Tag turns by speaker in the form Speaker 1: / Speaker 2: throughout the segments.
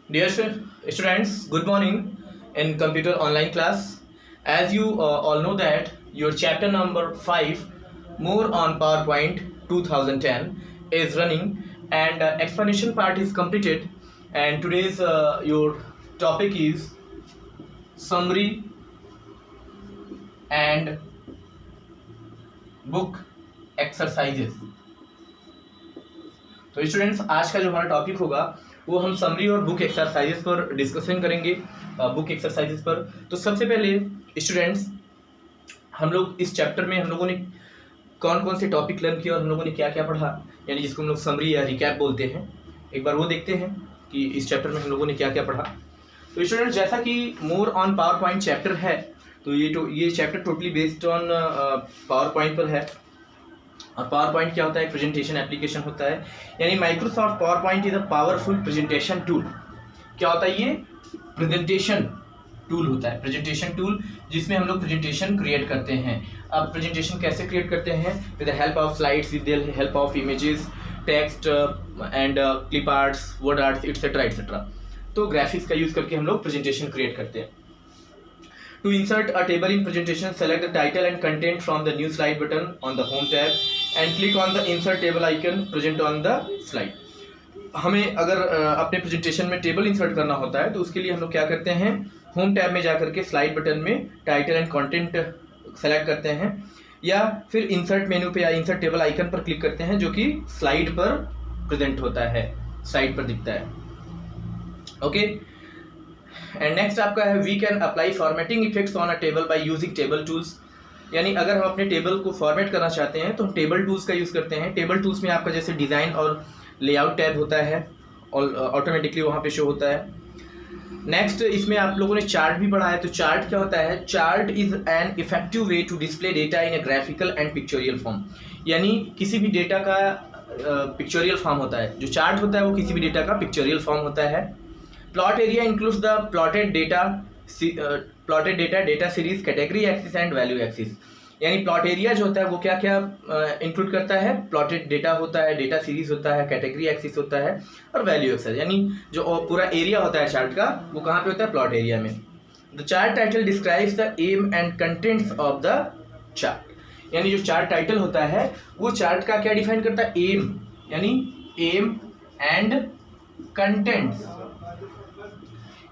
Speaker 1: Dear students, good morning in computer online class. As you all know that your chapter number 5 more on PowerPoint 2010 is running and explanation part is completed, and today's your topic is summary and book exercises. तो students, आज का जो हमारा topic होगा वो हम summary और book exercises पर डिस्कशन करेंगे। बुक एक्सरसाइजेस पर तो सबसे पहले स्टूडेंट्स, हम लोग इस चैप्टर में हम लोगों ने कौन कौन से टॉपिक लर्न किए और हम लोगों ने क्या क्या पढ़ा, यानी जिसको हम लोग समरी या रिकैप बोलते हैं, एक बार वो देखते हैं कि इस चैप्टर में हम लोगों ने क्या क्या पढ़ा। तो स्टूडेंट्स, जैसा कि more on power point chapter है, तो ये chapter totally based on power point पर है। और पावर पॉइंट क्या होता है? प्रेजेंटेशन एप्लीकेशन होता है, यानी Microsoft power point is a powerful presentation tool. क्या होता है? ये प्रेजेंटेशन टूल होता है, प्रेजेंटेशन टूल जिसमें हम लोग प्रेजेंटेशन क्रिएट करते हैं। अब प्रेजेंटेशन कैसे क्रिएट करते हैं? With the help of slides, with the help of images, text and clip arts, word arts, etcetera etcetera. तो ग्राफिक्स का यूज करके हम लोग प्रेजेंटेशन क्रिएट करते हैं। To insert a table in presentation, select the title and content from the new slide button on the home tab and click on the insert table icon present on the slide. हमें अगर अपने presentation में table insert करना होता है तो उसके लिए हम लोग क्या करते हैं? होम टैब में जा करके स्लाइड बटन में टाइटल एंड कंटेंट सेलेक्ट करते हैं, या फिर इंसर्ट मेनू पे या इंसर्ट टेबल आइकन पर क्लिक करते हैं, जो कि स्लाइड पर प्रेजेंट होता है, स्लाइड पर दिखता है। ओके, एंड नेक्स्ट आपका है we can apply formatting effects on a table by using table tools. यानी अगर हम अपने टेबल को फॉर्मेट करना चाहते हैं तो हम टेबल टूल्स का यूज़ करते हैं। टेबल टूल्स में आपका जैसे डिज़ाइन और लेआउट टैब होता है और ऑटोमेटिकली वहाँ पे शो होता है। नेक्स्ट, इसमें आप लोगों ने चार्ट भी पढ़ा है, तो चार्ट क्या होता है? Chart is an effective way to display data in a graphical and pictorial form. यानी किसी भी डेटा का पिक्चोरियल फॉर्म होता है, जो चार्ट होता है वो किसी भी डेटा का पिक्चोरियल फॉर्म होता है। Plot area includes the plotted data, data series, category axis and value axis. यानी प्लॉट एरिया जो होता है वो क्या क्या इंक्लूड करता है? प्लॉटेड डेटा होता है, डेटा सीरीज होता है, कैटेगरी एक्सिस होता है और वैल्यू एक्सिस। यानी जो पूरा एरिया होता है चार्ट का, वो कहाँ पे होता है? प्लॉट एरिया में। The chart title describes the aim and contents of the chart. यानी जो चार्ट टाइटल होता है वो चार्ट का क्या डिफाइन करता है? एम, यानी एम एंड कंटेंट्स,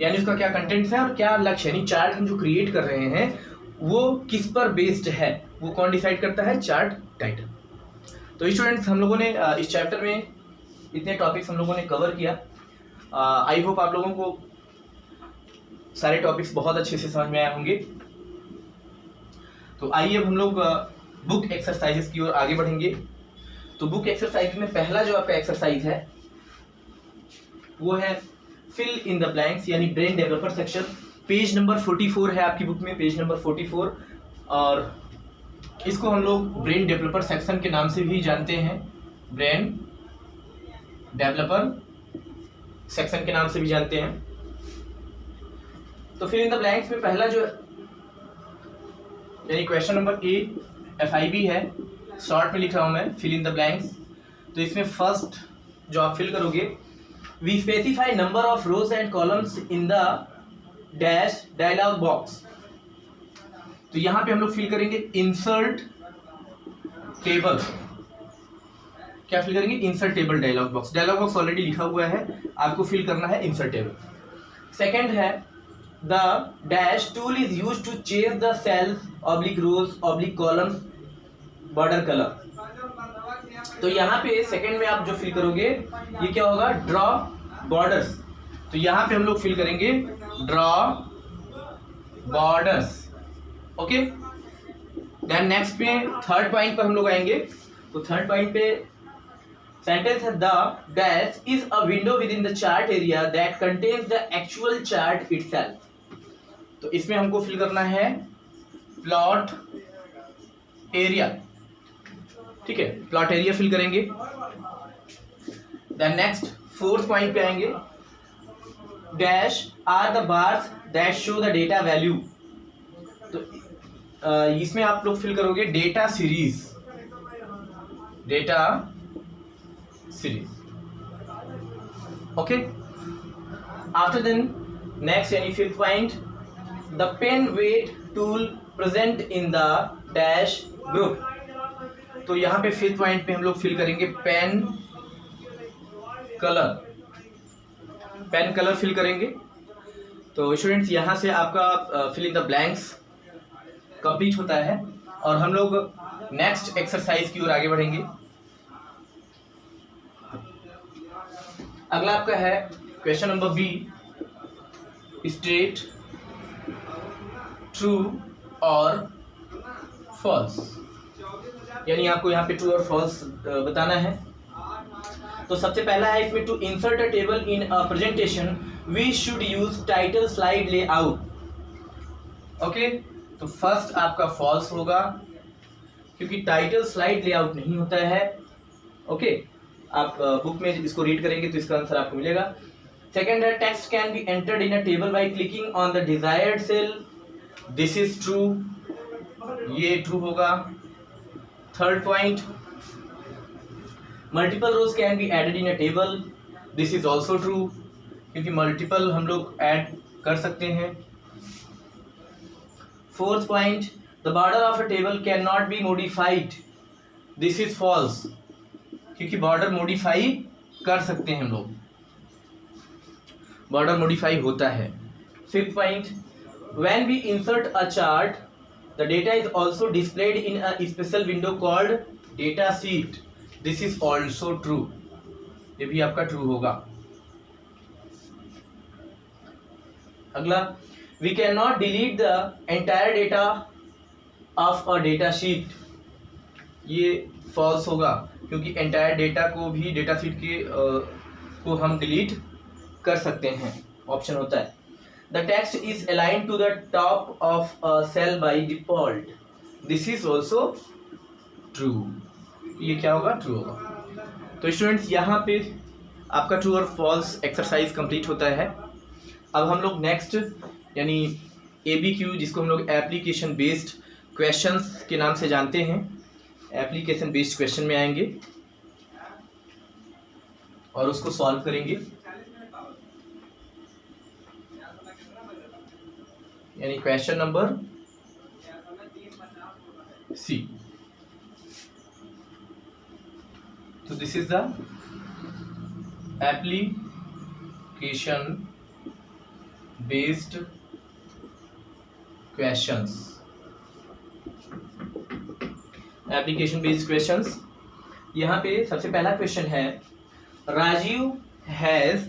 Speaker 1: यानी उसका क्या कंटेंट्स है और क्या लक्ष्य, यानी चार्ट हम जो क्रिएट कर रहे हैं वो किस पर बेस्ड है, वो कौन डिसाइड करता है? Chart title. तो स्टूडेंट्स, हम लोगों ने इस चैप्टर में इतने टॉपिक्स हम लोगों ने कवर किया। आई होप आप लोगों को सारे टॉपिक्स बहुत अच्छे से समझ में आए होंगे। तो आइए अब हम लोग बुक एक्सरसाइजेस की ओर आगे बढ़ेंगे। तो बुक एक्सरसाइज में पहला जो आपका एक्सरसाइज है वो है फिल इन द ब्लैंक्स, यानी brain developer section. Page number 44 है आपकी बुक में, पेज नंबर 44, और इसको हम लोग ब्रेन डेवलपर सेक्शन के नाम से भी जानते हैं, ब्रेन डेवलपर सेक्शन के नाम से भी जानते हैं। तो फिल इन द ब्लैंक्स में पहला जो यानी क्वेश्चन नंबर ए FIB है, शॉर्ट में लिख रहा हूं मैं, फिल इन द ब्लैंक्स। तो इसमें फर्स्ट जो आप फिल करोगे, we specify number of rows and columns in the dash dialog box। तो यहां पे हम लोग फिल करेंगे इंसर्ट टेबल। क्या फिल करेंगे? Insert table dialog box. Dialog box already लिखा हुआ है, आपको फिल करना है इंसर्ट टेबल। सेकंड है the dash tool is used to change the cells oblique rows oblique columns border colour. तो यहाँ पे सेकंड में आप जो फिल करोगे ये क्या होगा? Draw borders. तो यहाँ पे हम लोग फिल करेंगे draw borders. Okay, then next पे थर्ड पॉइंट पर हम लोग आएंगे। तो थर्ड पॉइंट पे सेंटेंस है the dash is a window within the chart area that contains the actual chart itself. तो इसमें हमको फिल करना है प्लॉट एरिया। ठीक है, प्लॉट एरिया फिल करेंगे। देन नेक्स्ट फोर्थ पॉइंट पे आएंगे, dash are the bars that show the data value. तो इसमें आप लोग फिल करोगे data series, okay. After then next यानी 5th point, the pen weight tool present in the dash group. तो यहाँ पे 5th पॉइंट पे हम लोग फिल करेंगे पेन कलर फिल करेंगे। तो स्टूडेंट्स यहाँ से आपका fill in the blanks complete होता है और हम लोग नेक्स्ट एक्सरसाइज की ओर आगे बढ़ेंगे। अगला आपका है question number B, state true और फॉल्स, यानी आपको यहाँ पे ट्रू और फॉल्स बताना है। तो सबसे पहला है इसमें, to insert a table in a presentation we should use title slide layout. Okay, तो फर्स्ट आपका फॉल्स होगा क्योंकि टाइटल स्लाइड लेआउट नहीं होता है। ओके, आप बुक में इसको रीड करेंगे तो इसका आंसर आपको मिलेगा। सेकेंड है, text can be entered in a table by clicking on the desired cell, this is true, ये ट्रू होगा। Third point, multiple rows can be added in a table, this is also true, क्योंकि multiple हम लोग add कर सकते हैं। Fourth point, the border of a table can not be modified, this is false, क्योंकि border modify कर सकते हैं हम लोग, बॉर्डर मॉडिफाई होता है। Fifth point, when we insert a chart the data is also displayed in a special window called data sheet, this is also true, ये भी आपका ट्रू होगा। अगला, we can not delete the entire data of a data sheet, ये false होगा क्योंकि entire data को भी डेटा शीट के को हम डिलीट कर सकते हैं, ऑप्शन होता है। The text is aligned to the top of a cell by default, this is also true, ये क्या होगा, ट्रू होगा। तो स्टूडेंट्स यहाँ पे आपका ट्रू और फॉल्स एक्सरसाइज कंप्लीट होता है। अब हम लोग नेक्स्ट यानी ABQ, जिसको हम लोग एप्लीकेशन बेस्ड क्वेश्चंस के नाम से जानते हैं, एप्लीकेशन बेस्ड क्वेश्चन में आएंगे और उसको सॉल्व करेंगे। यानी क्वेश्चन नंबर C। तो this is the application based questions, application based questions. यहाँ पे सबसे पहला क्वेश्चन है, Rajeev has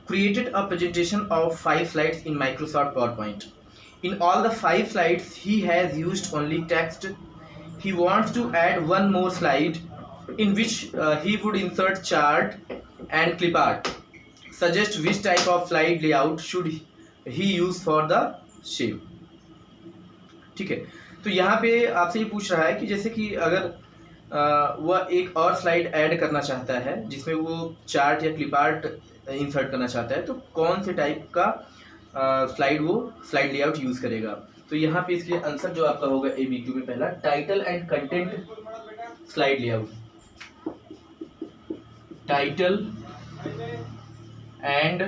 Speaker 1: created a presentation of 5 slides in Microsoft PowerPoint. In all the 5 slides, he has used only text. He wants to add one more slide in which he would insert chart and clip art. Suggest which type of slide layout should he use for the shape. ठीक है, तो यहाँ पे आपसे ये पूछ रहा है कि जैसे कि अगर वह एक और स्लाइड ऐड करना चाहता है जिसमें वो चार्ट या क्लिप आर्ट इंसर्ट करना चाहता है, तो कौन से टाइप का स्लाइड लेआउट यूज़ करेगा। तो यहाँ पे इसके आंसर जो आपका होगा ABQ में पहला, title and content slide layout, title and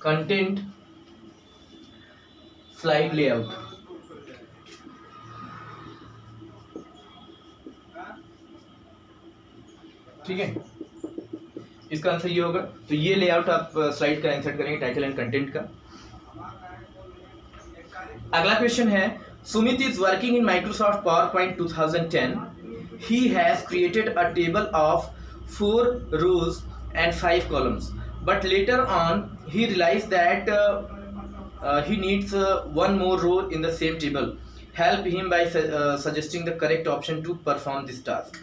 Speaker 1: content slide layout. ठीक है, इसका आंसर ये होगा। तो ये लेआउट आप स्लाइड का इंसर्ट करेंगे, टाइटल एंड कंटेंट का। अगला क्वेश्चन है, Sumit is working in Microsoft PowerPoint 2010. He has created a table of 4 rows and 5 columns, but later on he realized that he needs one more row in the same table. Help him by suggesting the correct option to perform this task.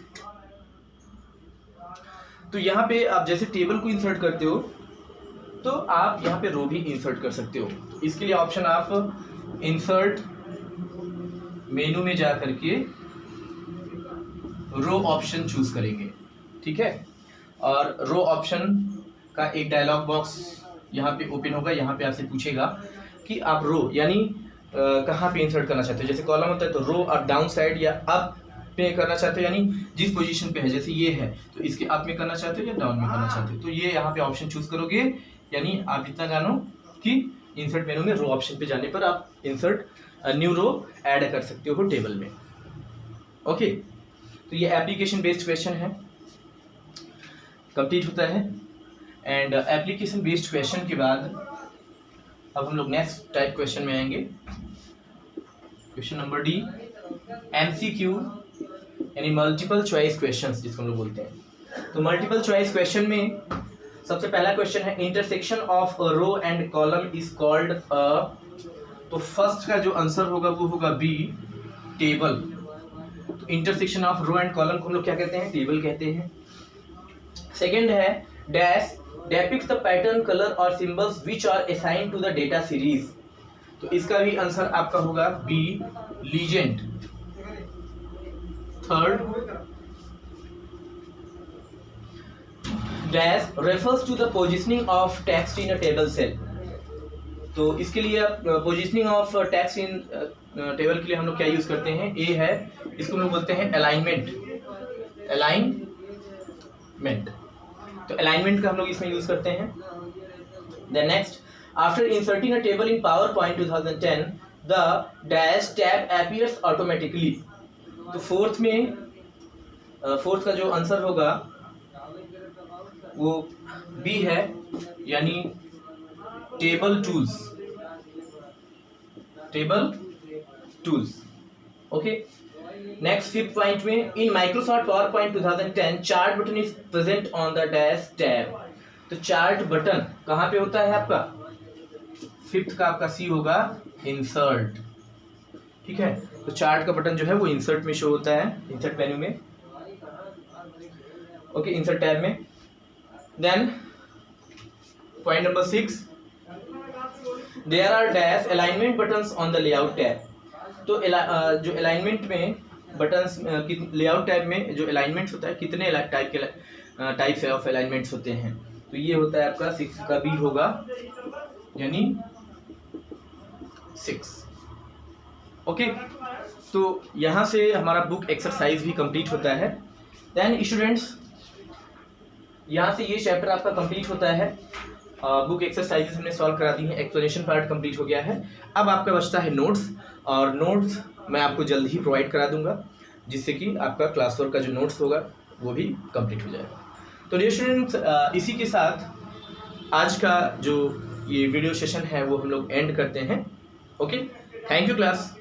Speaker 1: तो यहाँ पे आप जैसे table को insert करते हो तो आप यहाँ पे रो भी इंसर्ट कर सकते हो। इसके लिए ऑप्शन आप इंसर्ट मेनू में जा करके रो ऑप्शन चूज करेंगे। ठीक है, और रो ऑप्शन का एक डायलॉग बॉक्स यहाँ पे ओपन होगा। यहाँ पे आपसे पूछेगा कि आप रो यानी कहाँ पे इंसर्ट करना चाहते हो। जैसे कॉलम होता है तो रो और डाउन साइड या अप पे करना चाहते हो, यानी जिस पोजीशन पे है, जैसे ये है तो इसके अप में करना चाहते हो या डाउन में करना चाहते हो, तो ये यहाँ पे ऑप्शन चूज करोगे यानी आप इतना जानो कि इंसर्ट मेनू में रो ऑप्शन पे जाने पर आप इंसर्ट न्यू रो ऐड कर सकते हो टेबल में। ओके, तो ये एप्लीकेशन बेस्ड क्वेश्चन है, कंप्लीट होता है। एंड एप्लीकेशन बेस्ड क्वेश्चन के बाद अब हम लोग नेक्स्ट टाइप क्वेश्चन में आएंगे। क्वेश्चन नंबर डी, एमसीक्यू यानी मल्टीपल चॉइस क्वेश्चंस जिसको हम लोग बोलते हैं। तो मल्टीपल चॉइस क्वेश्चन में सबसे पहला क्वेश्चन है intersection of a row and column is called a, तो फर्स्ट का जो आंसर होगा वो होगा बी, टेबल। तो intersection of row and column को हम लोग क्या कहते हैं, टेबल कहते हैं। सेकंड है dash depicts the pattern, color or symbols which are assigned to the data series। तो इसका भी आंसर आपका होगा B, legend. Third dash refers to the positioning of text in a table cell। तो इसके लिए positioning of text in table के लिए हम लोग क्या यूज करते हैं, ए है, इसको हम लोग बोलते हैं अलाइनमेंट। अलाइनमेंट, तो अलाइनमेंट का हम लोग इसमें यूज करते हैं। Then next, after inserting a table in PowerPoint 2010 the dash tab appears automatically. तो फोर्थ में फोर्थ का जो आंसर होगा वो बी है, यानी table tools, table tools. Okay, next fifth point में in Microsoft PowerPoint 2010 chart button is present on the dash tab. तो चार्ट बटन कहाँ पे होता है आपका, फिफ्थ का आपका सी होगा इंसर्ट। ठीक है, तो चार्ट का बटन जो है वो इंसर्ट में शो होता है, इंसर्ट मेन्यू में। ओके, इंसर्ट टैब में। Then point number 6, there are dash alignment buttons on the layout tab. तो जो अलाइनमेंट में बटन्स लेआउट टैब में जो अलाइनमेंट्स होता है, कितने टाइप्स ऑफ अलाइनमेंट्स होते हैं, तो ये होता है आपका 6 का बी होगा, यानी 6। ओके, तो यहाँ से हमारा बुक एक्सरसाइज भी कंप्लीट होता है। देन स्टूडेंट्स, यहाँ से ये चैप्टर आपका कंप्लीट होता है। बुक एक्सरसाइजेस हमने सॉल्व करा दी है, एक्सप्लेनेशन पार्ट कंप्लीट हो गया है। अब आपका बचता है नोट्स, और नोट्स मैं आपको जल्द ही प्रोवाइड करा दूंगा, जिससे कि आपका क्लास वर्क का जो नोट्स होगा वो भी कंप्लीट हो जाएगा। तो डियर स्टूडेंट्स, इसी के साथ आज का जो ये वीडियो सेशन है वो हम लोग एंड करते हैं। Okay, thank you class.